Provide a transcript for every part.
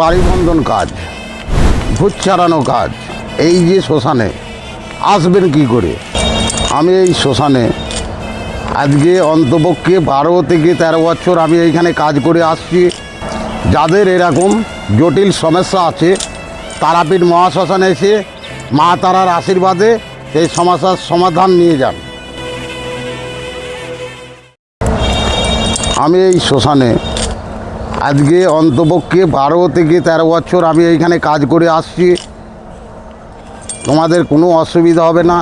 পারিবন্ধন কাজ, ভূত ছাড়ানো কাজ, এই যে শ্মশানে আসবেন কি করে? আমি এই শ্মশানে আজকে অন্তপক্ষে 12 থেকে 13 বছর আমি এইখানে কাজ করে আসছি। যাদের এরকম জটিল সমস্যা আছে, তারাপীঠ মহাশ্মশানে এসে মা তারার আশীর্বাদে সেই সমস্যার সমাধান নিয়ে যান। আমি এই শ্মশানে আজকে অন্তপক্ষে 12 থেকে 13 বছর আমি এইখানে কাজ করে আসছি। তোমাদের কোনো অসুবিধা হবে না।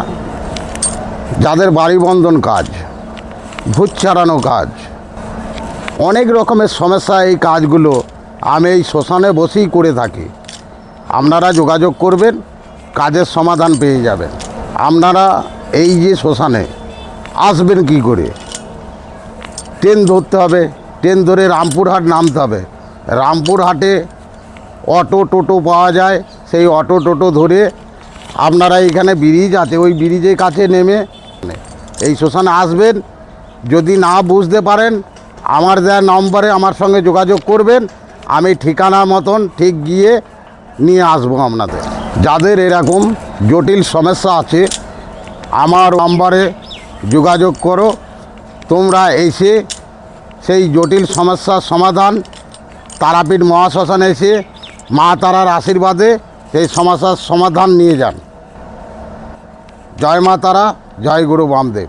যাদের বাড়িবন্ধন কাজ, ভূত ছাড়ানো কাজ, অনেক রকমের সমস্যা, এই কাজগুলো আমি এই শ্মশানে বসেই করে থাকি। আপনারা যোগাযোগ করবেন, কাজের সমাধান পেয়ে যাবেন। আপনারা এই যে শ্মশানে আসবেন কি করে? ট্রেন ধরতে হবে, ট্রেন ধরে রামপুরহাট নামতে হবে। রামপুরহাটে অটো টোটো পাওয়া যায়, সেই অটো টোটো ধরে আপনারা এইখানে ব্রিজ আছে, ওই ব্রিজের কাছে নেমে এই শ্মশানে আসবেন। যদি না বুঝতে পারেন, আমার দেওয়া নম্বরে আমার সঙ্গে যোগাযোগ করবেন, আমি ঠিকানা মতন ঠিক গিয়ে নিয়ে আসবো আপনাদের। যাদের এরকম জটিল সমস্যা আছে, আমার নম্বরে যোগাযোগ করো। তোমরা এসে সেই জটিল সমস্যার সমাধান তারাপীঠ মহাশ্মশানে এসে মা তারার আশীর্বাদে সেই সমস্যার সমাধান নিয়ে যান। জয় মা তারা, জয় গুরু বামদেব।